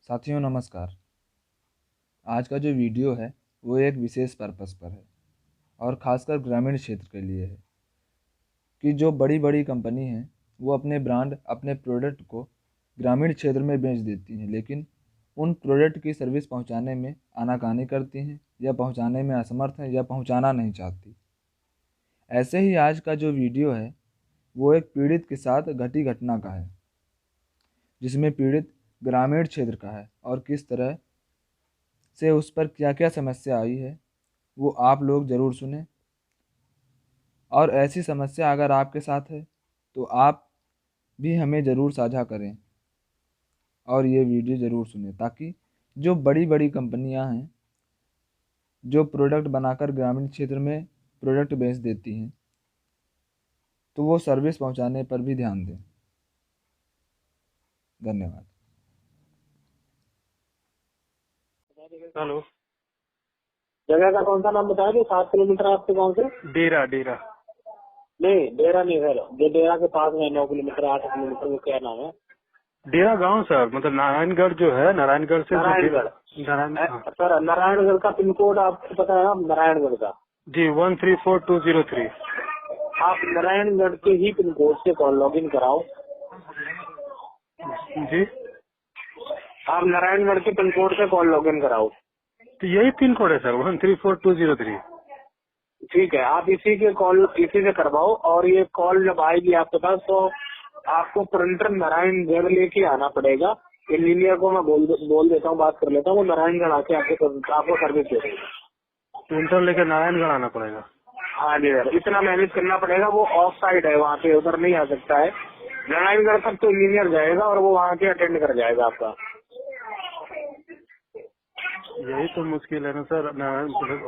साथियों नमस्कार। आज का जो वीडियो है वो एक विशेष पर्पस पर है और ख़ासकर ग्रामीण क्षेत्र के लिए है कि जो बड़ी बड़ी कंपनी हैं वो अपने ब्रांड अपने प्रोडक्ट को ग्रामीण क्षेत्र में बेच देती हैं, लेकिन उन प्रोडक्ट की सर्विस पहुंचाने में आनाकानी करती हैं या पहुंचाने में असमर्थ हैं या पहुंचाना नहीं चाहती। ऐसे ही आज का जो वीडियो है वो एक पीड़ित के साथ घटी घटना का है, जिसमें पीड़ित ग्रामीण क्षेत्र का है और किस तरह से उस पर क्या क्या समस्या आई है वो आप लोग ज़रूर सुने। और ऐसी समस्या अगर आपके साथ है तो आप भी हमें ज़रूर साझा करें और ये वीडियो ज़रूर सुनें, ताकि जो बड़ी बड़ी कंपनियां हैं जो प्रोडक्ट बनाकर ग्रामीण क्षेत्र में प्रोडक्ट बेच देती हैं तो वो सर्विस पहुंचाने पर भी ध्यान दें। धन्यवाद। हेलो। जगह का कौन सा नाम बताया? जो 7 किलोमीटर आपके गाँव से? डेरा डेरा नहीं, डेरा नहीं सर। जो डेरा के पास में 9 किलोमीटर 8 किलोमीटर, वो क्या नाम है? डेरा गांव सर, मतलब नारायणगढ़ जो है, नारायणगढ़ से नारायणगढ़। हाँ। सर नारायणगढ़ का पिन कोड आपको पता है ना? नारायणगढ़ का जी 134203। आप नारायणगढ़ के ही पिन कोड से कॉल लॉग इन कराओ। जी, आप नारायणगढ़ के पिन कोड से कॉल लॉग इन कराओ। तो यही पिन कोड है सर, 134203। ठीक है, आप इसी से करवाओ। और ये कॉल जब आएगी आपके पास तो आपको प्रिंटर नारायणगढ़ लेके आना पड़ेगा। इंजीनियर को मैं बोल देता हूँ, बात कर लेता हूँ, वो नारायणगढ़ आके आपको सर्विस दे देगा। प्रिंटर लेकर नारायणगढ़ आना पड़ेगा? हाँ जी सर, इतना मैनेज करना पड़ेगा। वो ऑफ साइड है, वहाँ पे उधर नहीं आ सकता है। नारायणगढ़ तक तो इंजीनियर जाएगा और वो वहाँ के अटेंड कर जाएगा आपका। यही तो मुश्किल है ना सर।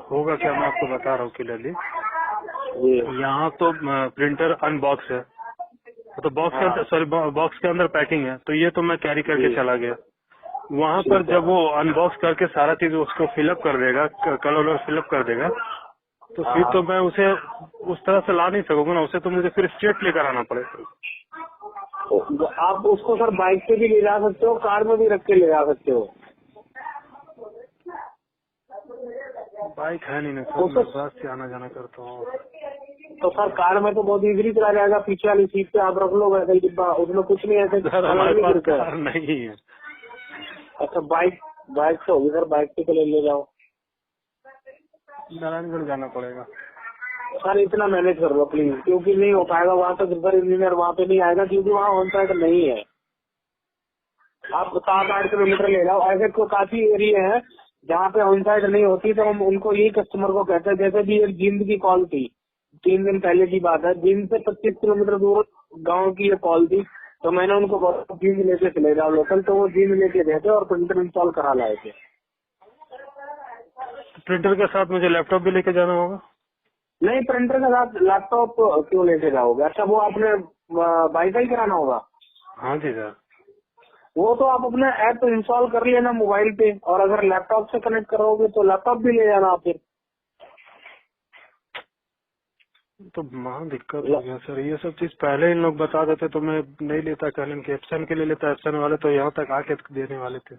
होगा क्या, मैं आपको बता रहा हूँ क्लियरली। यहाँ तो प्रिंटर अनबॉक्स है, तो बॉक्स के अंदर, सॉरी, बॉक्स के अंदर पैकिंग है, तो ये तो मैं कैरी करके चला गया। वहाँ पर जब वो अनबॉक्स करके सारा चीज उसको फिलअप कर देगा, कलर फिलअप कर देगा, तो फिर तो मैं उसे उस तरह से ला नहीं सकूंगा ना। उसे तो मुझे फिर स्ट्रेट लेकर आना पड़ेगा। तो आप उसको सर बाइक पे भी ले जा सकते हो, कार में भी रख के ले जा सकते हो। बाइक है नहीं ना सर, मैं बस से आना जाना करता हूँ। तो सर कार में तो बहुत इजीली चला जाएगा। पीछे वाली सीट पे आप रख लो वैसे ही डिब्बा, उसमें कुछ नहीं ऐसे। सर हमारे पास कार नहीं है। अच्छा, बाइक से होगी सर, बाइक पे ले जाओ। नारायणगढ़ जाना पड़ेगा सर इतना मैनेज कर लो प्लीज, क्योंकि नहीं हो पाएगा वहाँ तक। सर इंजीनियर वहाँ पे नहीं आएगा क्योंकि वहाँ ऑन साइड नहीं है। आप 7-8 किलोमीटर ले जाओ। ऐसे तो काफी एरिया है जहाँ पे ऑन साइड नहीं होती, तो हम उनको यही कस्टमर को कहते हैं। जैसे भी एक जींद की कॉल थी 3 दिन पहले की बात है, जींद से 25 किलोमीटर दूर गाँव की ये कॉल थी, तो मैंने उनको बोला जींद लेके चले जाओ लोकल, तो वो जींद लेके गए थे और प्रिंटर इंस्टॉल करा लाए थे। प्रिंटर के साथ मुझे लैपटॉप भी लेके जाना होगा? नहीं, प्रिंटर के साथ लैपटॉप क्यों लेके जाओगे? अच्छा, वो आपने वाईफाई कराना होगा? हाँ जी सर। वो तो आप अपना ऐप इंस्टॉल कर लेना मोबाइल पे, और अगर लैपटॉप से कनेक्ट करोगे तो लैपटॉप भी ले जाना फिर। तो महा दिक्कत हो गया सर। ये सब चीज पहले इन लोग बता देते तो मैं नहीं लेता। कहलन के एप्सन के लिए लेता, एप्सन वाले तो यहाँ तक आके देने वाले थे।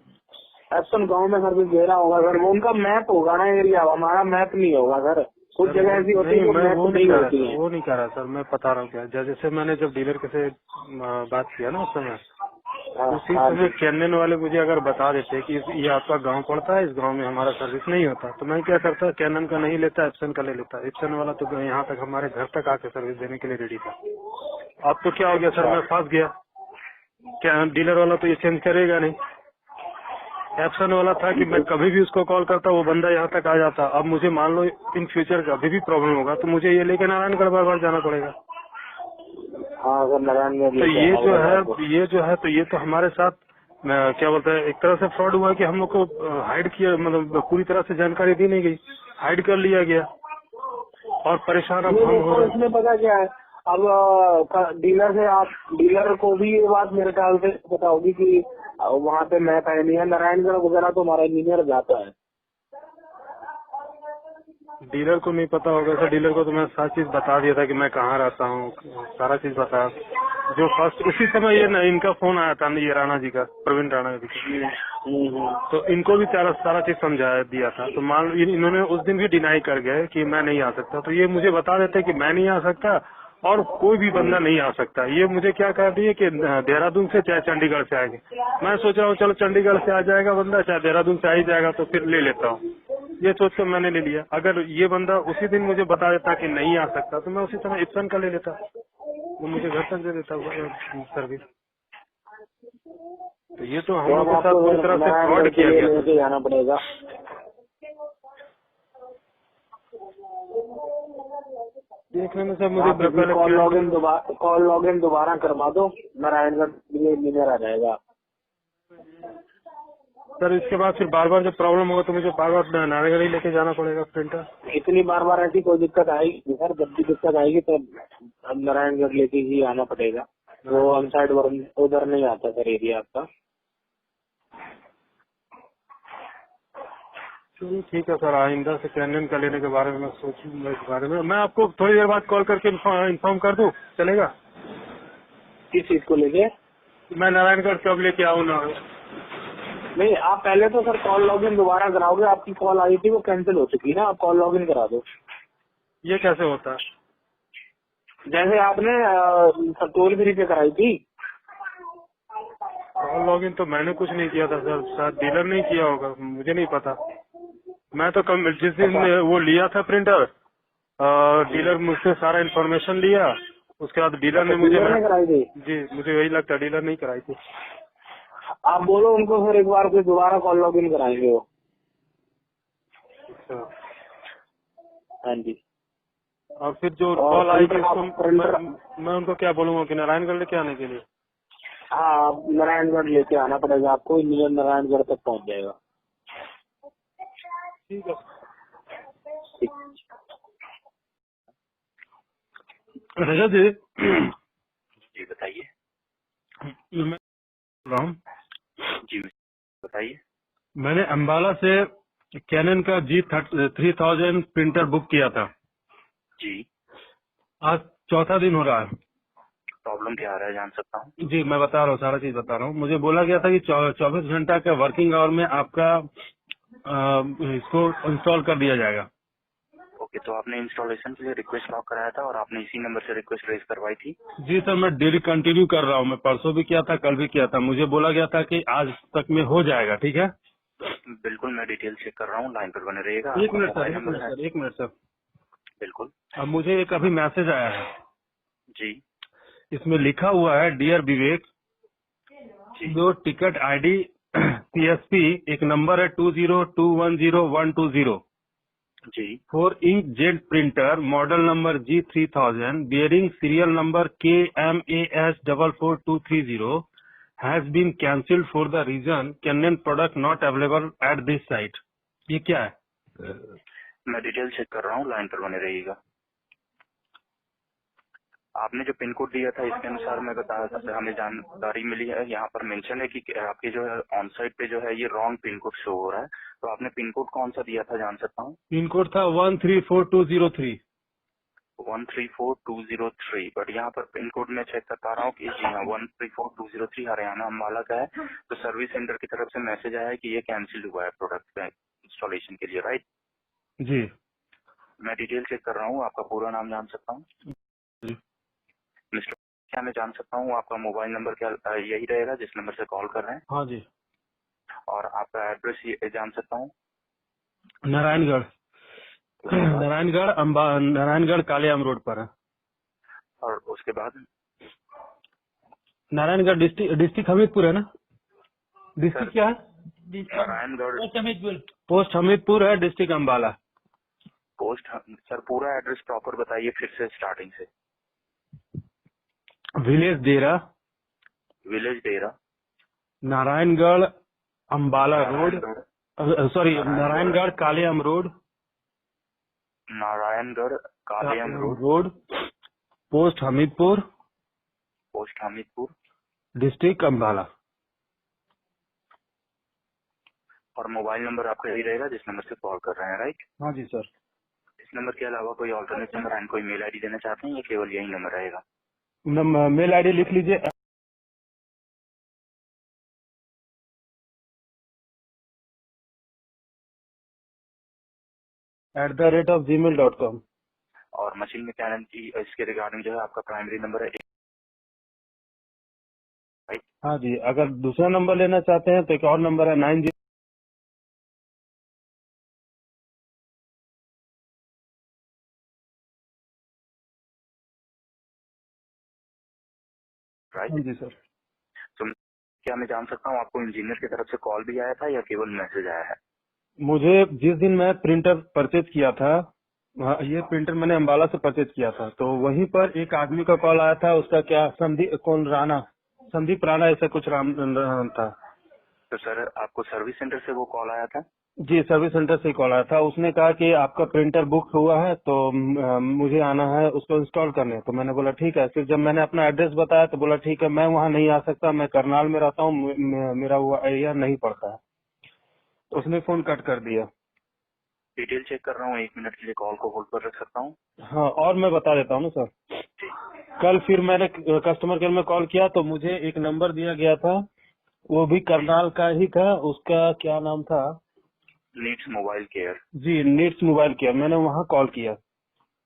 एप्सन गाँव में सर्विस दे रहा होगा सर, वो उनका मैप होगा ना एरिया, हमारा मैप नहीं होगा सर। कुछ जगह ऐसी होती है मैं वो नहीं नहीं कर होती रहा, है। वो नहीं कर रहा सर। मैं बता रहा हूँ क्या, जैसे मैंने जब डीलर के से बात किया ना उस समय, उसी समय कैनन वाले मुझे अगर बता देते कि ये आपका गांव पड़ता है, इस गांव में हमारा सर्विस नहीं होता, तो मैं क्या करता, कैनन का नहीं लेता, एप्सन का ले लेता। एप्सन वाला तो यहाँ तक हमारे घर तक आके सर्विस देने के लिए रेडी था। अब तो क्या हो गया सर, मैं फंस गया। क्या डीलर वाला तो ये चेंज करेगा नहीं। एप्सन वाला था कि मैं कभी भी उसको कॉल करता वो बंदा यहाँ तक आ जाता। अब मुझे मान लो इन फ्यूचर कभी भी प्रॉब्लम होगा तो मुझे ये लेके नारायणगढ़ बार बार जाना पड़ेगा। हाँ सर, नारायणगढ़। तो ये जो है तो ये तो हमारे साथ क्या बोलते हैं, एक तरह से फ्रॉड हुआ कि हम लोग को हाइड किया, मतलब पूरी तरह से जानकारी दी नहीं गई, हाइड कर लिया गया और परेशान अब हम हो रहे हैं। इसमें पता क्या है, अब डीलर को भी ये बात मेरे ख्याल से पता होगी कि वहाँ पे मैप है नहीं है। नारायणगढ़ वगैरह तो हमारा इंजीनियर जाता है। डीलर को नहीं पता होगा सर, डीलर को तो मैं सारी चीज बता दिया था कि मैं कहाँ रहता हूँ, सारा चीज बता। जो फर्स्ट उसी समय ये इनका फोन आया था, ये राणा जी का, प्रवीण राणा जी का, तो इनको भी सारा चीज समझा दिया था। तो मान लो इन्होंने उस दिन भी डिनाई कर गए कि मैं नहीं आ सकता, तो ये मुझे बता देते कि मैं नहीं आ सकता और कोई भी बंदा नहीं आ सकता। ये मुझे क्या कह दिए कि देहरादून से चाहे चंडीगढ़ से आएंगे। मैं सोच रहा हूँ चलो चंडीगढ़ से आ जाएगा बंदा, चाहे देहरादून से आ ही जाएगा, तो फिर ले लेता हूँ। ये सोच कर मैंने ले लिया। अगर ये बंदा उसी दिन मुझे बता देता कि नहीं आ सकता, तो मैं उसी समय इप्सन का ले लेता, वो मुझे घर तक दे देता सर्विस। तो ये तो हम तो लोग अब के साथ आपको पूरी तरह से नारायणगढ़ फ्रॉड के किया लिए गया था। लेके जाना पड़ेगा। देखने में सर मुझे आप इसमें पहले कॉल लॉगिन दोबारा करवा दो, नारायणगढ़ के लिए इंजीनियर आ जाएगा। सर इसके बाद फिर बार बार जब प्रॉब्लम होगा तो मुझे बार बार नारायणगढ़ ही लेके जाना पड़ेगा प्रिंटर। इतनी बार ऐसी कोई दिक्कत आएगी सर, जब भी दिक्कत आएगी तो अब नारायणगढ़ लेके ही आना पड़ेगा। वो ऑन साइड उधर नहीं आता सर एरिया आपका। चलिए ठीक है सर, आइंदा से कैनन का लेने के बारे में मैं सोचूंगा इस बारे में। मैं आपको थोड़ी देर बाद कॉल करके इन्फॉर्म कर दूं, चलेगा? किस चीज को लेके? मैं नारायणगढ़ कब लेके आऊँ ना? नहीं, आप पहले तो सर कॉल लॉगिन दोबारा कराओगे। आपकी कॉल आई थी वो कैंसिल हो चुकी है ना, आप कॉल लॉगिन करा दो। ये कैसे होता है? जैसे आपने टोल फ्री पे कराई थी। कॉल लॉगिन तो मैंने कुछ नहीं किया था सर, शायद डीलर नहीं किया होगा, मुझे नहीं पता। मैं तो जिस दिन अच्छा, वो लिया था प्रिंटर, डीलर मुझसे सारा इन्फॉर्मेशन लिया, उसके बाद डीलर ने मुझे डीलर ने कराई थी। जी मुझे वही लगता है, डीलर नहीं कराई थी। आप बोलो उनको फिर एक बार कोई दोबारा कॉल लॉगिन कराएंगे वो। अच्छा, हाँ जी। और फिर जो और कॉल आई थी प्रिंटर मैं उनको क्या बोलूंगा कि नारायणगढ़ लेके आने के लिए? हाँ, आप नारायणगढ़ लेके आना पड़ेगा आपको। इंजीनियर नारायणगढ़ तक पहुंच जाएगा। ठीक है। ठीक। रजत जी, जी बताइए। मैं बोल रहा हूँ, जी बताइए। मैंने अम्बाला से कैनन का G3000 प्रिंटर बुक किया था। जी आज चौथा दिन हो रहा है। प्रॉब्लम क्या आ रहा है, जान सकता हूँ? जी मैं बता रहा हूँ, सारा चीज बता रहा हूँ। मुझे बोला गया था कि 24 घंटा के वर्किंग आवर में आपका इसको इंस्टॉल कर दिया जाएगा। ओके, तो आपने इंस्टॉलेशन के लिए रिक्वेस्ट लॉक कराया था और आपने इसी नंबर से रिक्वेस्ट रेज करवाई थी? जी सर, मैं डेली कंटिन्यू कर रहा हूँ। मैं परसों भी किया था, कल भी किया था। मुझे बोला गया था कि आज तक में हो जाएगा। ठीक है, बिल्कुल, मैं डिटेल चेक कर रहा हूँ, लाइन पर बने रहिएगा। एक आपका मिनट सर, मोबाइल एक नंबर मिनट है? सर, एक मिनट सर। बिल्कुल। अब मुझे एक अभी मैसेज आया है, जी इसमें लिखा हुआ है डियर विवेक, जी जो टिकट आईडी PSP एक नंबर है 202100120 G for ink jet printer model number G3000 bearing serial number KMAS44230 has been cancelled for the reason Canon product not available at this site. ये क्या है? मैं डिटेल चेक कर रहा हूँ, line पर बने रहिएगा। आपने जो पिन कोड दिया था इसके अनुसार मैं बता सकता, हमें जानकारी मिली है, यहाँ पर मेंशन है कि आपके जो है ऑन साइट पे जो है ये रॉन्ग पिन कोड शो हो रहा है। तो आपने पिन कोड कौन सा दिया था, जान सकता हूँ? पिन कोड था 134203। 134203, बट यहाँ पर पिन कोड में चेक कर पा रहा हूँ कि जी हाँ 134203 हरियाणा अम्बाला का है। तो सर्विस सेंटर की तरफ से मैसेज आया है कि ये कैंसिल हुआ है प्रोडक्ट का इंस्टॉलेशन के लिए, राइट? जी मैं डिटेल चेक कर रहा हूँ। आपका पूरा नाम जान सकता हूँ? जी। मिस्टर, क्या मैं जान सकता हूँ आपका मोबाइल नंबर क्या यही रहेगा जिस नंबर से कॉल कर रहे हैं? हाँ जी, और आपका एड्रेस ये जान सकता हूँ? नारायणगढ़। उसके बाद नारायणगढ़ कालियाम रोड पर है। और उसके बाद नारायणगढ़ डिस्ट्रिक्ट हमीरपुर है ना? डिस्ट्रिक्ट क्या है? नारायणगढ़ पोस्ट हमीरपुर है, डिस्ट्रिक्ट अम्बाला। पोस्ट। सर पूरा एड्रेस प्रॉपर बताइए फिर से स्टार्टिंग से। Village Dera, village Dera, Naraingarh Ambala road, sorry Naraingarh Kaliyam road, Naraingarh Kaliyam road, post Hamirpur, post Hamirpur, district Ambala. और मोबाइल नंबर आपका यही रहेगा जिस नंबर से कॉल कर रहे हैं, राइट? हाँ जी सर। नंबर के अलावा कोई ऑल्टरनेट नंबर एंड कोई मेल आईडी देना चाहते हैं या केवल यही नंबर रहेगा? मेल आईडी लिख लीजिए, @gmail.com। और मशीन में गारंटी इसके रिगार्डिंग जो है आपका प्राइमरी नंबर है, राइट? हाँ जी, अगर दूसरा नंबर लेना चाहते हैं तो एक और नंबर है 90। हाँ राइट। जी सर। तो क्या मैं जान सकता हूँ आपको इंजीनियर की तरफ से कॉल भी आया था या केवल मैसेज आया है? मुझे जिस दिन मैं प्रिंटर परचेज किया था, ये प्रिंटर मैंने अम्बाला से परचेज किया था, तो वहीं पर एक आदमी का कॉल आया था, उसका क्या संदीप राणा ऐसा कुछ नाम था। तो सर आपको सर्विस सेंटर से वो कॉल आया था? जी, सर्विस सेंटर से कॉल आया था। उसने कहा कि आपका प्रिंटर बुक हुआ है तो मुझे आना है उसको इंस्टॉल करने। तो मैंने बोला ठीक है। फिर जब मैंने अपना एड्रेस बताया तो बोला ठीक है, मैं वहाँ नहीं आ सकता, मैं करनाल में रहता हूँ, मेरा वो एरिया नहीं पड़ता है। तो उसने फोन कट कर दिया। डिटेल चेक कर रहा हूँ, 1 मिनट के लिए कॉल को होल्ड पर रख सकता हूँ? हाँ, और मैं बता देता हूँ ना सर, जी। कल फिर मैंने कस्टमर केयर में कॉल किया तो मुझे एक नंबर दिया गया था, वो भी करनाल का ही था। उसका क्या नाम था? Needs Mobile Care. जी, नीड्स मोबाइल केयर। मैंने वहाँ कॉल किया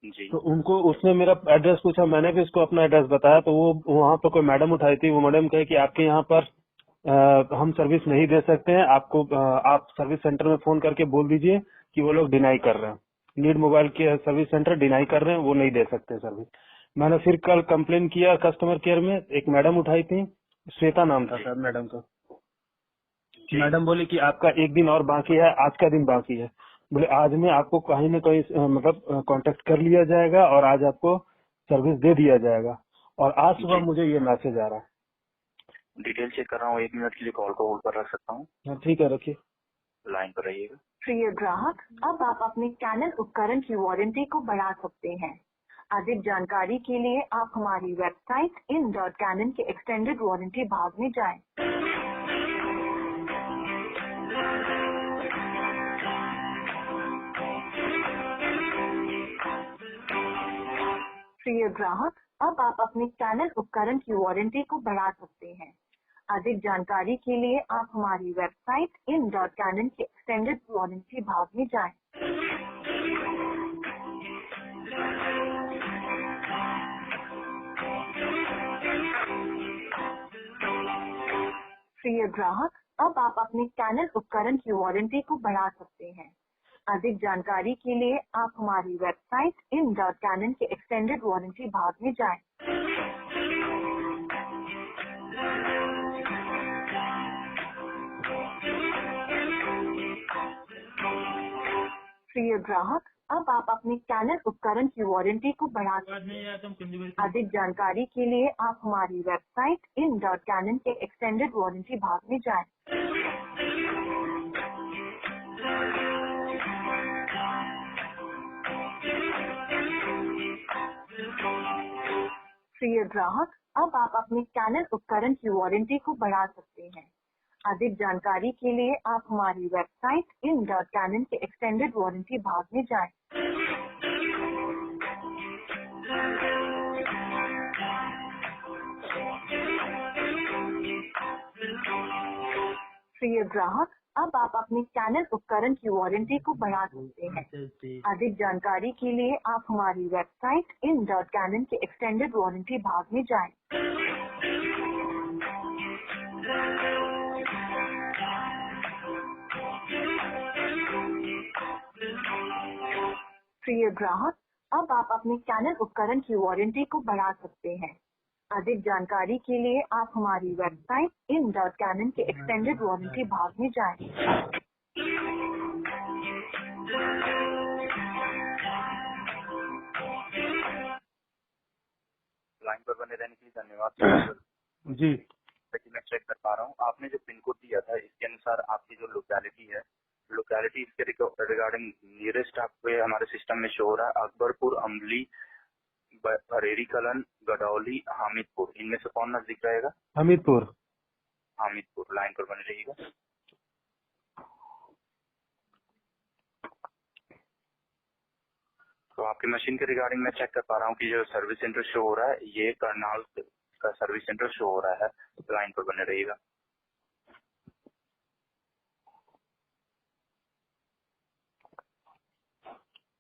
जी। तो उनको, उसने मेरा एड्रेस पूछा, मैंने भी उसको अपना एड्रेस बताया। तो वो वहाँ पर कोई मैडम उठाई थी, वो मैडम कहे कि आपके यहाँ पर हम सर्विस नहीं दे सकते हैं, आपको आप सर्विस सेंटर में फोन करके बोल दीजिए कि वो लोग डिनाई कर रहे हैं, नीड मोबाइल के सर्विस सेंटर डिनाई कर रहे हैं, वो नहीं दे सकते सर्विस। मैंने फिर कल कंप्लेन किया कस्टमर केयर में, एक मैडम उठाई थी, श्वेता नाम था जी। सर मैडम का। जी। मैडम बोली कि आपका एक दिन और बाकी है, आज का दिन बाकी है। बोले आज में आपको कहीं न कहीं मतलब कांटेक्ट कर लिया जाएगा और आज आपको सर्विस दे दिया जाएगा। और आज सुबह जी। मुझे ये मैसेज आ रहा डिटेल चेक कर रहा हूँ, 1 मिनट के लिए कॉल को होल्ड पर रख सकता हूँ? है। ठीक है, रखिए। लाइन पर रहिएगा। प्रिय ग्राहक, अब आप अपने कैनन उपकरण की वारंटी को बढ़ा सकते हैं। अधिक जानकारी के लिए आप हमारी वेबसाइट in.canon के एक्सटेंडेड वारंटी भाग में जाएं। प्रिय ग्राहक, अब आप अपने कैनन उपकरण की वारंटी को बढ़ा सकते हैं। अधिक जानकारी के लिए आप हमारी वेबसाइट in.canon के एक्सटेंडेड वारंटी भाग में जाएं। प्रिय ग्राहक, अब आप अपने कैनन उपकरण की वारंटी को बढ़ा सकते हैं। अधिक जानकारी के लिए आप हमारी वेबसाइट in.canon के एक्सटेंडेड वारंटी भाग में जाएं। प्रिय ग्राहक, अब आप अपने कैनन उपकरण की वारंटी को बढ़ा सकते हैं। अधिक जानकारी के लिए आप हमारी वेबसाइट in.canon के एक्सटेंडेड वारंटी भाग में जाएं। प्रिय ग्राहक, अब आप अपने कैनन उपकरण की वारंटी को बढ़ा सकते हैं। अधिक जानकारी के लिए आप हमारी वेबसाइट in.canon के एक्सटेंडेड वारंटी भाग में जाएं। प्रिय ग्राहक, अब आप अपने कैनन उपकरण की वारंटी को बढ़ा सकते हैं। अधिक जानकारी के लिए आप हमारी वेबसाइट in.canon के एक्सटेंडेड वारंटी भाग में जाएं। प्रिय ग्राहक, अब आप अपने कैनन उपकरण की वारंटी को बढ़ा सकते हैं। अधिक जानकारी के लिए आप हमारी वेबसाइट in.canon के एक्सटेंडेड वारंटी भाग में जाएं। लाइन पर बने रहने के लिए धन्यवाद सर। जी, ताकि मैं चेक कर पा रहा हूँ, आपने जो पिन कोड दिया था इसके अनुसार आपकी जो लोकेलिटी है, लोकेलिटी इसके रिगार्डिंग नियरेस्ट आपको हमारे सिस्टम में शो हो रहा है अकबरपुर, अम्बली, बरेरी कलन, गडौली, हामिदपुर। इनमें से कौन नजदीक रहेगा? हमीदपुर। हामिदपुर। लाइन पर बने रहिएगा। तो आपकी मशीन के रिगार्डिंग मैं चेक कर पा रहा हूँ कि जो सर्विस सेंटर शो हो रहा है ये करनाल का सर्विस सेंटर शो हो रहा है, तो लाइन पर बने रहिएगा।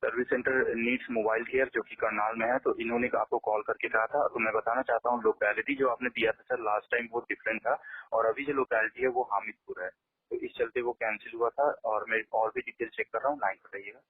Service centre needs Mobile care जो कि करनाल में है, तो इन्होंने आपको कॉल करके कहा था। तो मैं बताना चाहता हूँ लोकेलिटी जो आपने दिया था सर लास्ट टाइम वो डिफरेंट था और अभी जो लोकेलिटी है वो हामिदपुर है, तो इस चलते वो कैंसिल हुआ था और मैं और भी डिटेल चेक कर रहा हूँ, लाइन पर रहिएगा।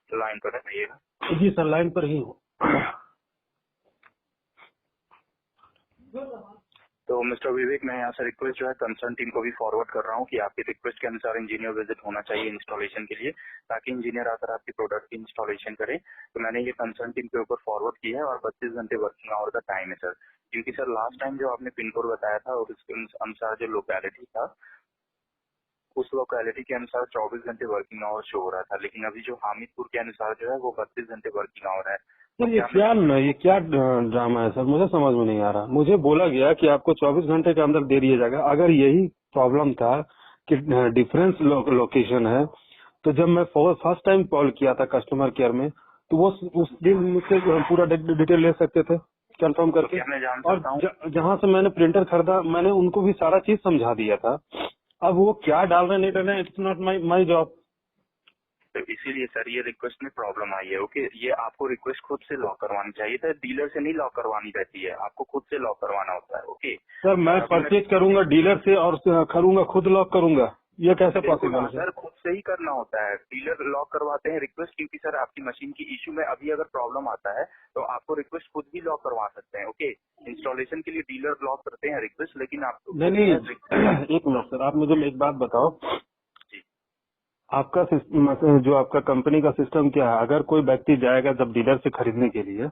लाइन पर रहिएगा। जी सर, लाइन पर ही हूँ। तो मिस्टर विवेक, मैं यहाँ से रिक्वेस्ट जो है कंसर्न टीम को भी फॉरवर्ड कर रहा हूँ कि आपकी रिक्वेस्ट के अनुसार इंजीनियर विजिट होना चाहिए इंस्टॉलेशन के लिए, ताकि इंजीनियर आकर आपकी प्रोडक्ट की इंस्टॉलेशन करे। तो मैंने ये कंसर्न टीम के ऊपर फॉरवर्ड किया है और 32 घंटे वर्किंग आवर का टाइम है सर, क्योंकि सर लास्ट टाइम जो आपने पिन कोड बताया था और उसके अनुसार जो लोकेलिटी था उस लोकेलिटी के अनुसार 24 घंटे वर्किंग आवर शो हो रहा था, लेकिन अभी जो हामिदपुर के अनुसार जो है वो 32 घंटे वर्किंग आवर है। सर ये क्या ड्रामा है सर, मुझे समझ में नहीं आ रहा। मुझे बोला गया कि आपको 24 घंटे के अंदर दे दिया जाएगा। अगर यही प्रॉब्लम था कि डिफरेंस लोकेशन है, तो जब मैं फर्स्ट टाइम कॉल किया था कस्टमर केयर में, तो वो उस दिन मुझसे पूरा डिटेल ले सकते थे कंफर्म करके। मैं जान और सकता हूँ जहाँ से मैंने प्रिंटर खरीदा मैंने उनको भी सारा चीज समझा दिया था। अब वो क्या डाल रहे नहीं डाल रहे, इट्स नॉट माई जॉब। तो इसीलिए सर ये रिक्वेस्ट में प्रॉब्लम आई है। ओके, ये आपको रिक्वेस्ट खुद से लॉक करवानी चाहिए था, डीलर से नहीं लॉक करवानी रहती है, आपको खुद से लॉक करवाना होता है। ओके सर, मैं परचेज करूंगा डीलर से और करूंगा खुद लॉक करूंगा, ये कैसे पॉसिबल है सर? खुद से ही करना होता है, डीलर लॉक करवाते हैं रिक्वेस्ट, क्योंकि सर आपकी मशीन की इश्यू में अभी अगर प्रॉब्लम आता है तो आपको रिक्वेस्ट खुद भी लॉक करवा सकते हैं। ओके, इंस्टॉलेशन के लिए डीलर लॉक करते हैं रिक्वेस्ट, लेकिन आप नहीं एक मिनट सर, आप मुझे एक बात बताओ, आपका जो आपका कंपनी का सिस्टम क्या है? अगर कोई व्यक्ति जाएगा जब डीलर से खरीदने के लिए,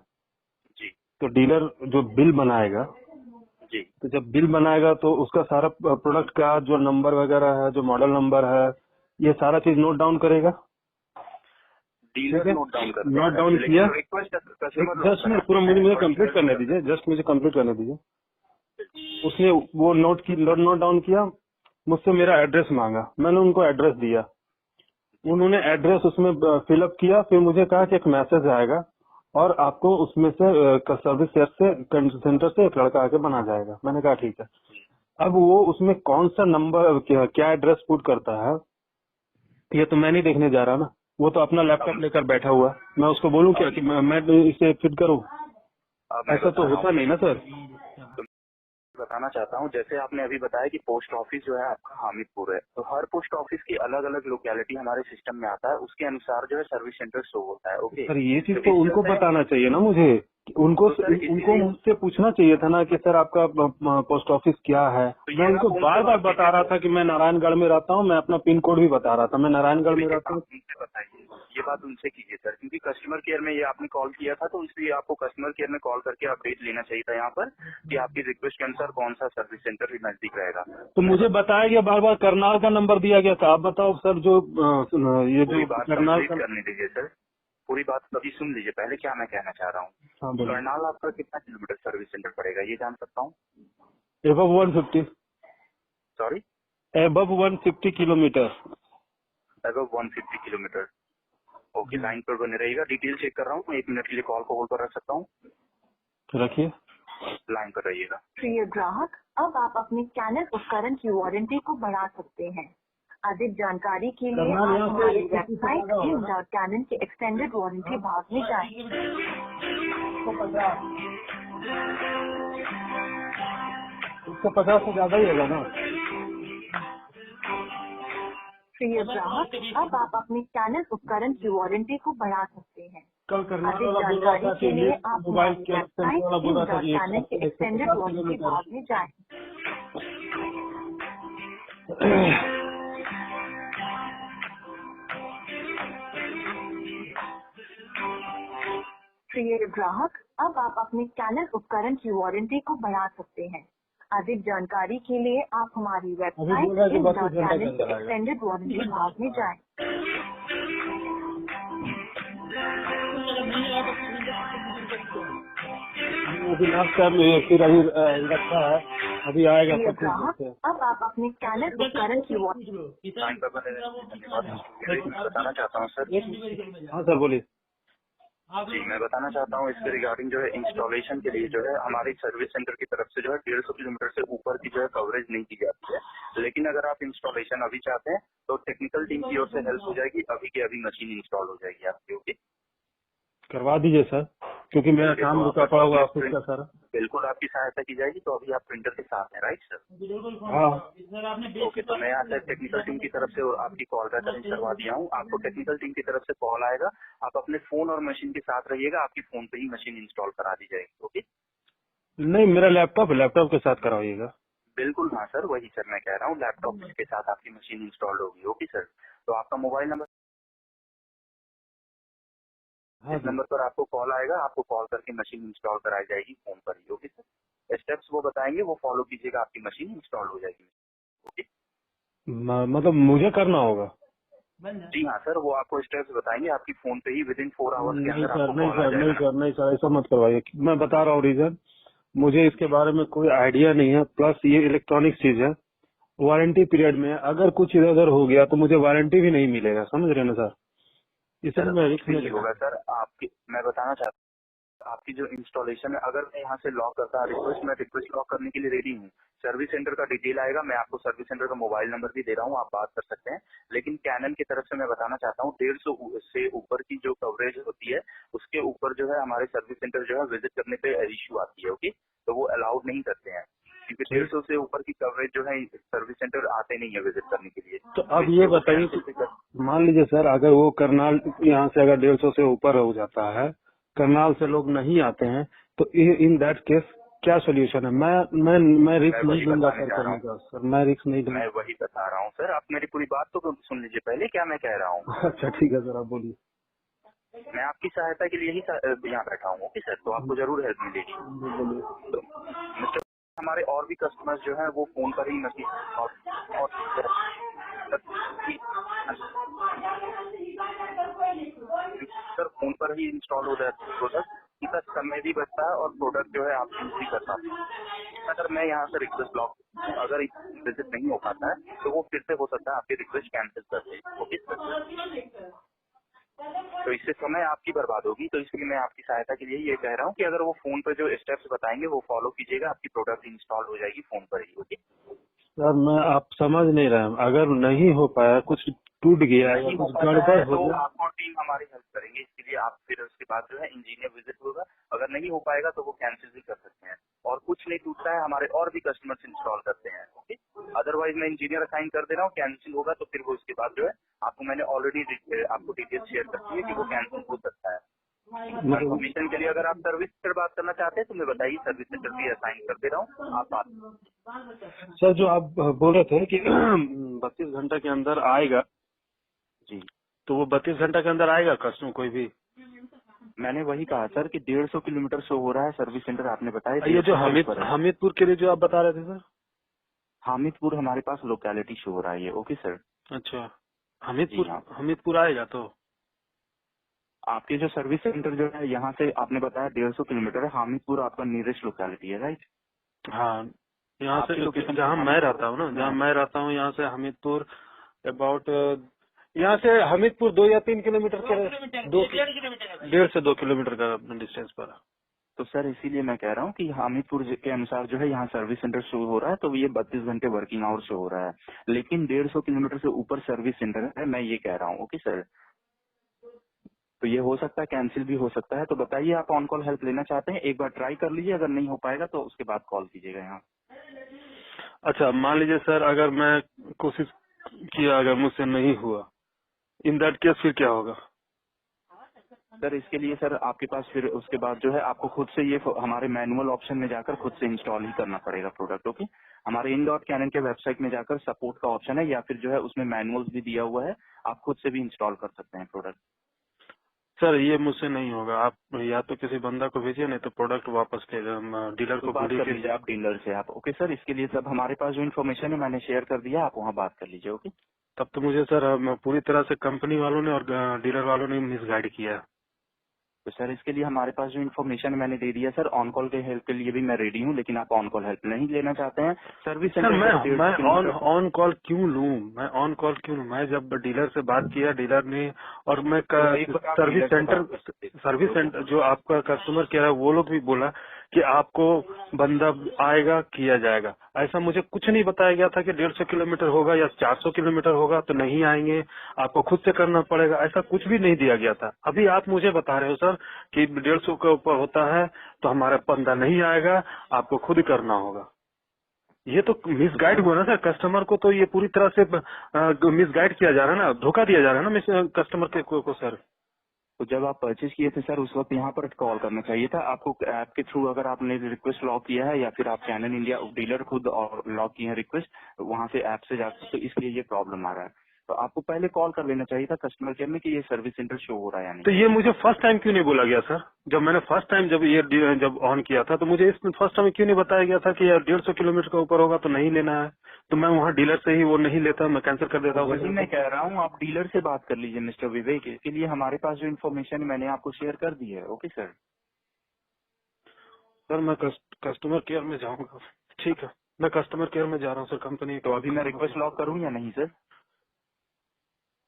जी तो डीलर जो बिल बनाएगा, जी, तो जब बिल बनाएगा तो उसका सारा प्रोडक्ट का जो नंबर वगैरह है, जो मॉडल नंबर है, ये सारा चीज नोट डाउन करेगा। डीलर नोट डाउन किया। रिक्वेस्ट जस्ट में पूरा मुझे कंप्लीट करने दीजिए, जस्ट मुझे कंप्लीट करने दीजिए। उसने वो नोट डाउन किया, मुझसे मेरा एड्रेस मांगा, मैंने उनको एड्रेस दिया, उन्होंने एड्रेस उसमें फिलअप किया। फिर मुझे कहा कि एक मैसेज आएगा और आपको उसमें से सर्विस सेंटर से एक लड़का आके बना जाएगा। मैंने कहा ठीक है। अब वो उसमें कौन सा नंबर क्या एड्रेस पुट करता है ये तो मैं नहीं देखने जा रहा ना, वो तो अपना लैपटॉप लेकर बैठा हुआ। मैं उसको बोलूं क्या कि मैं इसे फिट करूं? ऐसा तो होता नहीं ना सर। बताना चाहता हूँ, जैसे आपने अभी बताया कि पोस्ट ऑफिस जो है आपका हामिदपुर है, तो हर पोस्ट ऑफिस की अलग अलग लोकेलिटी हमारे सिस्टम में आता है, उसके अनुसार जो है सर्विस सेंटर शो होता है। ओके सर, ये चीज तो उनको बताना चाहिए ना मुझे, उनको मुझसे पूछना चाहिए था ना कि सर आपका पोस्ट ऑफिस क्या है। मैं उनको बार बार बता रहा था कि मैं नारायणगढ़ में रहता हूँ, मैं अपना पिन कोड भी बता रहा था, मैं नारायणगढ़ में रहता हूँ। बताइए, ये बात उनसे कीजिए सर, क्योंकि कस्टमर केयर में ये आपने कॉल किया था, तो इसलिए आपको कस्टमर केयर में कॉल करके अपडेट लेना चाहिए था यहाँ पर कि आपकी रिक्वेस्ट के अनुसार कौन सा सर्विस सेंटर भी नजदीक रहेगा। तो मुझे बताया गया, बार बार करनाल का नंबर दिया गया था। आप बताओ सर, जो ये जो करनाल का करने दीजिए सर, पूरी बात कभी सुन लीजिए पहले क्या मैं कहना चाह रहा हूँ। करनाल आपका कितना किलोमीटर सर्विस सेंटर पड़ेगा ये जान सकता हूँ? Above 150। Sorry, above 150 kilometre. Above 150 kilometre. Okay, line पर बने रहेगा, डिटेल चेक कर रहा हूँ। 1 मिनट के लिए कॉल को होल्ड पर रख सकता हूँ? रखिए, लाइन पर रहिएगा। प्रिय ग्राहक, अब आप अपने कैनन उपकरण की वारंटी को बढ़ा सकते हैं। अधिक जानकारी के लिए आप हमारी वेबसाइट in.canon के एक्सटेंडेड वारंटी भाग में जाएं। 150 से ज्यादा ही होगा ना। प्रिय ग्राहक, अब आप अपने कैनन उपकरण की वारंटी को बढ़ा सकते हैं। अधिक जानकारी के लिए आप हमारी वेबसाइट in.canon के एक्सटेंडेड वारंटी भाग में जाएं। प्रिय ग्राहक, अब आप अपने कैनन उपकरण की वारंटी को बढ़ा सकते हैं। अधिक जानकारी के लिए आप हमारी वेबसाइट एक्सटेंडेड वारंटी भाग में जाएं। फिर अभी रखा है, अभी आएगा प्रिय ग्राहक, अब आप अपने कैनन उपकरण की वारंटी। बताना चाहता हूँ सर। हाँ सर बोलिए। जी, मैं बताना चाहता हूँ इसके रिगार्डिंग जो है इंस्टॉलेशन के लिए जो है हमारी सर्विस सेंटर की तरफ से जो है 150 किलोमीटर से ऊपर की जो है कवरेज नहीं दी जाती है। लेकिन अगर आप इंस्टॉलेशन अभी चाहते हैं तो टेक्निकल टीम की ओर से हेल्प हो जाएगी, अभी के अभी मशीन इंस्टॉल हो जाएगी आपकी। ओके, करवा दीजिए सर, क्योंकि मेरा काम रुका पड़ा हुआ ऑफिस का सर। बिल्कुल आपकी सहायता की जाएगी। तो अभी आप प्रिंटर के साथ हैं, राइट सर? हाँ ओके, तो मैं यहाँ से टेक्निकल टीम की तरफ से आपकी कॉल बैक अरेंज करवा दिया हूँ। आपको टेक्निकल टीम की तरफ से कॉल आएगा, आप अपने फोन और मशीन के साथ रहिएगा, आपकी फोन पे ही मशीन इंस्टॉल करा दी जाएगी। ओके, नहीं, मेरा लैपटॉप के साथ कराइएगा। बिल्कुल हाँ सर, वही सर मैं कह रहा हूँ, लैपटॉप के साथ आपकी मशीन इंस्टॉल होगी। ओके सर, तो आपका मोबाइल नंबर, इस नंबर पर आपको कॉल आएगा, आपको कॉल करके मशीन इंस्टॉल कराई जाएगी फोन पर ही। ओके सर, स्टेप्स वो बताएंगे, वो फॉलो कीजिएगा, आपकी मशीन इंस्टॉल हो जाएगी। ओके, मतलब मुझे करना होगा? जी हाँ सर, वो आपको स्टेप्स बताएंगे, आपकी फोन पे ही विदिन 4 आवर्स के नहीं अंदर सर, आपको नहीं कॉल आ सर, नहीं जाएगा। सर, नहीं सर, ऐसा मत करवाइए। मैं बता रहा हूँ रीजन, मुझे इसके बारे में कोई आइडिया नहीं है। प्लस ये इलेक्ट्रॉनिक चीज है, वारंटी पीरियड में अगर कुछ इधर उधर हो गया तो मुझे वारंटी भी नहीं मिलेगा, समझ रहे हैं ना सर? इसलिए मैं रिस्क नहीं नहीं होगा सर, आपकी मैं बताना चाहता हूँ, आपकी जो इंस्टॉलेशन है, अगर मैं यहाँ से लॉक करता रिक्वेस्ट, मैं रिक्वेस्ट लॉक करने के लिए रेडी हूँ। सर्विस सेंटर का डिटेल आएगा, मैं आपको सर्विस सेंटर का मोबाइल नंबर भी दे रहा हूँ, आप बात कर सकते हैं। लेकिन कैनन की तरफ से मैं बताना चाहता हूँ, 150 से ऊपर की जो कवरेज होती है उसके ऊपर जो है हमारे सर्विस सेंटर जो है विजिट करने पे इश्यू आती है। ओके, तो वो अलाउड नहीं करते हैं, क्योंकि 150 से ऊपर की कवरेज जो है सर्विस सेंटर आते नहीं है विजिट करने के लिए। तो अब ये बताइए, मान लीजिए सर, अगर वो करनाल यहाँ से अगर 150 से ऊपर हो जाता है, करनाल से लोग नहीं आते हैं, तो इन दैट केस क्या सोल्यूशन है? मैं रिस्क नहीं दूंगा सर करने का सर, मैं रिस्क नहीं दूंगा। मैं वही बता रहा हूँ सर, आप मेरी पूरी बात तो सुन लीजिए पहले, क्या मैं कह रहा हूँ। अच्छा ठीक है सर, आप बोलिए। मैं आपकी सहायता के लिए ही यहाँ बैठा हूँ। ओके सर, तो आपको जरूर हेल्प मिलेगी। तो मिस्टर, हमारे और भी कस्टमर्स जो है वो फोन पर ही मशीन और सर फोन पर ही इंस्टॉल हो जाता है प्रोडक्ट, इसका समय भी बचता है और प्रोडक्ट जो है आप यूज भी कर पाते हैं। अगर मैं यहाँ से रिक्वेस्ट लॉक, अगर विजिट नहीं हो पाता है तो वो फिर से हो सकता है आपकी रिक्वेस्ट कैंसिल कर दे। ओके सर, तो इससे समय आपकी बर्बाद होगी, तो इसलिए मैं आपकी सहायता के लिए ये कह रहा हूँ कि अगर वो फोन पर जो स्टेप्स बताएंगे वो फॉलो कीजिएगा, आपकी प्रोडक्ट इंस्टॉल हो जाएगी फोन पर ही। ओके सर, मैं आप समझ नहीं रहे हैं, अगर नहीं हो पाया, कुछ टूट गया या कुछ गड़बड़ हो तो गया, आपको टीम हमारी हेल्प करेंगे, इसके लिए आप फिर उसके बाद जो है इंजीनियर विजिट होगा, अगर नहीं हो पाएगा तो वो कैंसिल भी कर सकते हैं। और कुछ नहीं टूटता है, हमारे और भी कस्टमर्स इंस्टॉल करते हैं। ओके, अदरवाइज मैं इंजीनियर असाइन कर दे रहा हूँ, कैंसिल होगा तो फिर वो उसके बाद जो है आपको मैंने ऑलरेडी आपको डिटेल्स शेयर कर दी है कि वो कैंसिल हो सकता है। कंफर्मेशन के लिए अगर आप सर्विस सेंटर बात करना चाहते हैं तो मैं बताइए, सर्विस सेंटर भी असाइन कर दे रहा हूँ, आप बात। सर जो आप बोल रहे थे कि 32 घंटे के अंदर आएगा, जी, तो वो 32 घंटे के अंदर आएगा कस्टमर कोई भी? मैंने वही कहा सर कि 150 किलोमीटर शो हो रहा है सर्विस सेंटर, आपने बताया। ये जो हमीदपुर के लिए जो आप बता रहे थे सर? हामिदपुर हमारे पास लोकेलिटी शो हो रहा है ये। ओके सर, अच्छा, हमीदपुर आएगा तो आपके जो सर्विस सेंटर जो है यहाँ से आपने बताया 150 किलोमीटर है, हामिदपुर आपका नियरेस्ट लोकेलिटी है, राइट? हाँ, यहाँ से जहाँ मैं रहता हूँ ना, जहाँ मैं रहता हूँ यहाँ से हमीदपुर अबाउट, यहाँ से हमीदपुर 2 या 3 किलोमीटर के, 1.5 से 2 किलोमीटर का डिस्टेंस पर। तो सर इसीलिए मैं कह रहा हूँ कि हामिदपुर के अनुसार जो है यहाँ सर्विस सेंटर शो हो रहा है, तो ये 32 घंटे वर्किंग आवर शो हो रहा है, लेकिन 150 किलोमीटर से ऊपर सर्विस सेंटर है, मैं ये कह रहा हूँ। ओके सर, तो ये हो सकता है कैंसिल भी हो सकता है। तो बताइए, आप ऑन कॉल हेल्प लेना चाहते हैं? एक बार ट्राई कर लीजिए, अगर नहीं हो पाएगा तो उसके बाद कॉल कीजिएगा यहाँ। अच्छा, मान लीजिए सर, अगर मैं कोशिश किया, अगर मुझसे नहीं हुआ, इन दैट केस फिर क्या होगा? सर इसके लिए सर आपके पास फिर उसके बाद जो है आपको खुद से ये हमारे मैनुअल ऑप्शन में जाकर खुद से इंस्टॉल ही करना पड़ेगा प्रोडक्ट। ओके, हमारे in.canon के वेबसाइट में जाकर सपोर्ट का ऑप्शन है, या फिर जो है उसमें मैनुअल्स भी दिया हुआ है, आप खुद से भी इंस्टॉल कर सकते हैं प्रोडक्ट। सर ये मुझसे नहीं होगा, आप या तो किसी बंदा को भेजिए, नहीं तो प्रोडक्ट वापस ले डीलर तो को बात बोलिए कर लीजिए आप डीलर से आप। ओके सर, इसके लिए सब हमारे पास जो इन्फॉर्मेशन है मैंने शेयर कर दिया, आप वहाँ बात कर लीजिए। ओके। तब तो मुझे सर पूरी तरह से कंपनी वालों ने और डीलर वालों ने मिसगाइड किया है। तो सर इसके लिए हमारे पास जो इन्फॉर्मेशन मैंने दे दिया सर, ऑन कॉल के हेल्प के लिए भी मैं रेडी हूँ, लेकिन आप ऑन कॉल हेल्प नहीं लेना चाहते हैं। सर्विस सर मैं ऑन कॉल क्यों लूं? मैं ऑन कॉल क्यों लूं? मैं जब डीलर से बात किया, डीलर ने और मैं सर्विस सेंटर जो आपका कस्टमर केयर है वो लोग भी बोला कि आपको बंदा आएगा, किया जाएगा। ऐसा मुझे कुछ नहीं बताया गया था कि 150 किलोमीटर होगा या 400 किलोमीटर होगा तो नहीं आएंगे, आपको खुद से करना पड़ेगा, ऐसा कुछ भी नहीं दिया गया था। अभी आप मुझे बता रहे हो सर कि 150 के ऊपर होता है तो हमारा बंदा नहीं आएगा, आपको खुद करना होगा। ये तो मिसगाइड हुआ ना सर, कस्टमर को तो ये पूरी तरह से मिसगाइड किया जा रहा है ना, धोखा दिया जा रहा है ना कस्टमर को सर। तो जब आप परचेज किए थे सर उस वक्त यहाँ पर कॉल करना चाहिए था आपको ऐप के थ्रू। अगर आपने रिक्वेस्ट लॉक किया है या फिर आप कैनन इंडिया डीलर खुद और लॉक किए हैं रिक्वेस्ट वहाँ से ऐप से जाकर, तो इसलिए ये प्रॉब्लम आ रहा है। तो आपको पहले कॉल कर लेना चाहिए था कस्टमर केयर में कि ये सर्विस सेंटर शो हो रहा है या नहीं। तो ये मुझे फर्स्ट टाइम क्यों नहीं बोला गया सर? जब मैंने फर्स्ट टाइम जब ऑन किया था तो मुझे इस फर्स्ट टाइम क्यों नहीं बताया गया था कि यार 150 किलोमीटर का ऊपर होगा तो नहीं लेना है? तो मैं वहाँ डीलर से ही वो नहीं लेता, मैं कैंसिल कर देता हूँ। वही मैं कह रहा हूँ, आप डीलर से बात कर लीजिए मिस्टर विवेक। इसके लिए हमारे पास जो इन्फॉर्मेशन मैंने आपको शेयर कर दी है। Okay sir. सर मैं कस्टमर केयर में जाऊंगा। ठीक है, मैं कस्टमर केयर में जा रहा हूँ सर कंपनी। तो अभी मैं रिक्वेस्ट लॉक करूँ या नहीं सर?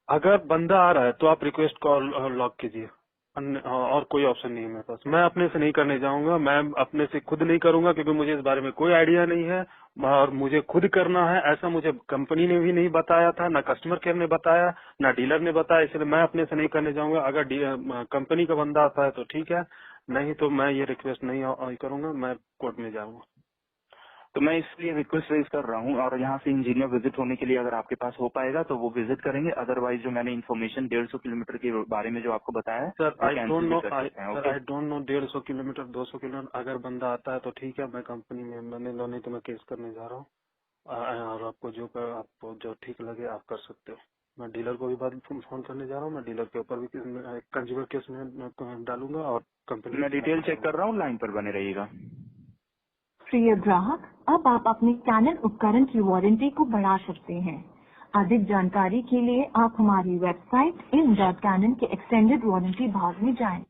अगर बंदा आ रहा है तो आप रिक्वेस्ट कॉल लॉक कीजिए, और कोई ऑप्शन नहीं है मेरे पास। मैं अपने से नहीं करने जाऊंगा, मैं अपने से खुद नहीं करूंगा क्योंकि मुझे इस बारे में कोई आइडिया नहीं है और मुझे खुद करना है। ऐसा मुझे कंपनी ने भी नहीं बताया था, ना कस्टमर केयर ने बताया, ना डीलर ने बताया, इसलिए मैं अपने से नहीं करने जाऊंगा। अगर कंपनी का बंदा आता है तो ठीक है, नहीं तो मैं ये रिक्वेस्ट नहीं करूंगा, मैं कोर्ट में जाऊंगा। तो मैं इसलिए रिक्वेस्ट रेज कर रहा हूँ, और यहाँ से इंजीनियर विजिट होने के लिए अगर आपके पास हो पाएगा तो वो विजिट करेंगे। अदरवाइज जो मैंने इन्फॉर्मेशन 150 किलोमीटर के बारे में जो आपको बताया है sir I don't know 150 kilometre 200 kilometre अगर बंदा आता है तो ठीक है, मैं कंपनी में नहीं तो मैं केस करने जा रहा हूँ। और आपको जो ठीक लगे आप कर सकते हो। मैं डीलर को भी बाद फोन करने जा रहा हूँ, मैं डीलर के ऊपर भी कंज्यूमर केस में डालूंगा और कंपनी। मैं डिटेल चेक कर रहा हूँ, लाइन पर बने रहिएगा। प्रिय ग्राहक, अब आप अपने कैनन उपकरण की वारंटी को बढ़ा सकते हैं। अधिक जानकारी के लिए आप हमारी वेबसाइट in.canon के एक्सटेंडेड वारंटी भाग में जाएं।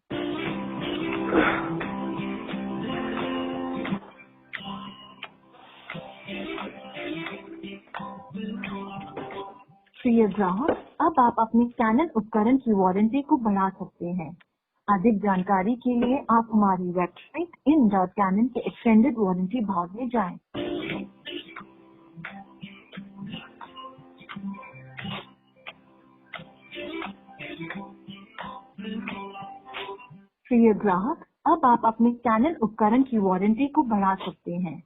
प्रिय ग्राहक, अब आप अपने कैनन उपकरण की वारंटी को बढ़ा सकते हैं। अधिक जानकारी के लिए आप हमारी वेबसाइट in.canon के एक्सटेंडेड वारंटी भाग में जाएं। प्रिय ग्राहक, अब आप अपने कैनन उपकरण की वारंटी को बढ़ा सकते हैं।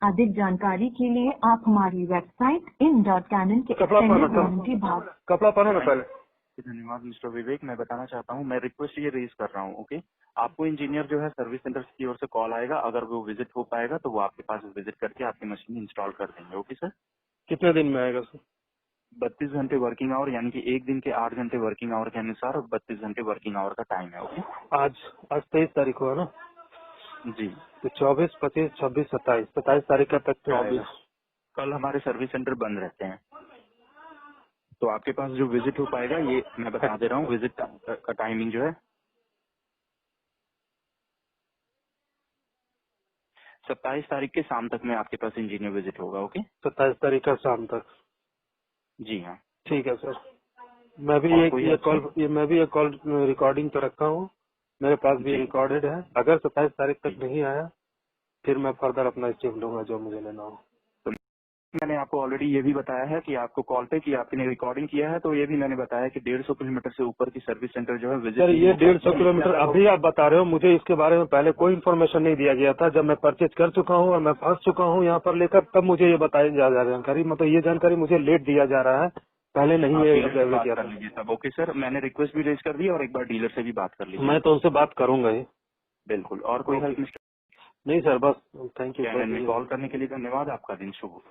अधिक जानकारी के लिए आप हमारी वेबसाइट in.canon के एक्सटेंडेड वारंटी भाग। कपड़ा पहनो ना पहले। धन्यवाद मिस्टर विवेक। मैं बताना चाहता हूँ, मैं रिक्वेस्ट ये रेज कर रहा हूँ। ओके, आपको इंजीनियर जो है सर्विस सेंटर की ओर से कॉल आएगा। अगर वो विजिट हो पाएगा तो वो आपके पास विजिट करके आपकी मशीन इंस्टॉल कर देंगे। Okay sir. कितने दिन में आएगा सर? 32 घंटे वर्किंग आवर, यानी कि एक दिन के 8 घंटे वर्किंग आवर के अनुसार और 32 घंटे वर्किंग आवर का टाइम है। ओके, आज 23 तारीख हुआ ना? जी। तो 24, 25, 26, 27 तारीख तक तो आएगा। कल हमारे सर्विस सेंटर बंद रहते हैं, तो आपके पास जो विजिट हो पाएगा ये मैं बता दे रहा हूँ। विजिट का टाइमिंग जो है 27 तारीख के शाम तक में आपके पास इंजीनियर विजिट होगा। ओके, 27 तारीख का शाम तक। जी हाँ, ठीक है सर। मैं भी ये कॉल रिकॉर्डिंग पे रखा हूँ, मेरे पास भी रिकॉर्डेड है। अगर 27 तारीख तक नहीं आया फिर मैं फर्दर अपना स्टेप लूंगा जो मुझे लेना हो। तो मैंने आपको ऑलरेडी ये भी बताया है कि आपको कॉल पे कि आपने रिकॉर्डिंग किया है, तो ये भी मैंने बताया कि 150 किलोमीटर से ऊपर की सर्विस सेंटर जो है विजिट। सर ये 150 किलोमीटर अभी आप बता रहे हो, मुझे इसके बारे में पहले कोई इन्फॉर्मेशन नहीं दिया गया था। जब मैं परचेज कर चुका हूँ और मैं फंस चुका हूँ यहाँ पर लेकर, तब मुझे ये बताई जा रही जानकारी, मतलब ये जानकारी मुझे लेट दिया जा रहा है, पहले नहीं बात कर लीजिए तब। ओके सर, मैंने रिक्वेस्ट भी रेज कर दी और एक बार डीलर से भी बात कर लीजिए। मैं तो उनसे बात करूंगा ही। बिल्कुल। और कोई हेल्प मिस्टर? नहीं सर, बस थैंक यू। कॉल करने के लिए धन्यवाद। आपका दिन शुभ हो।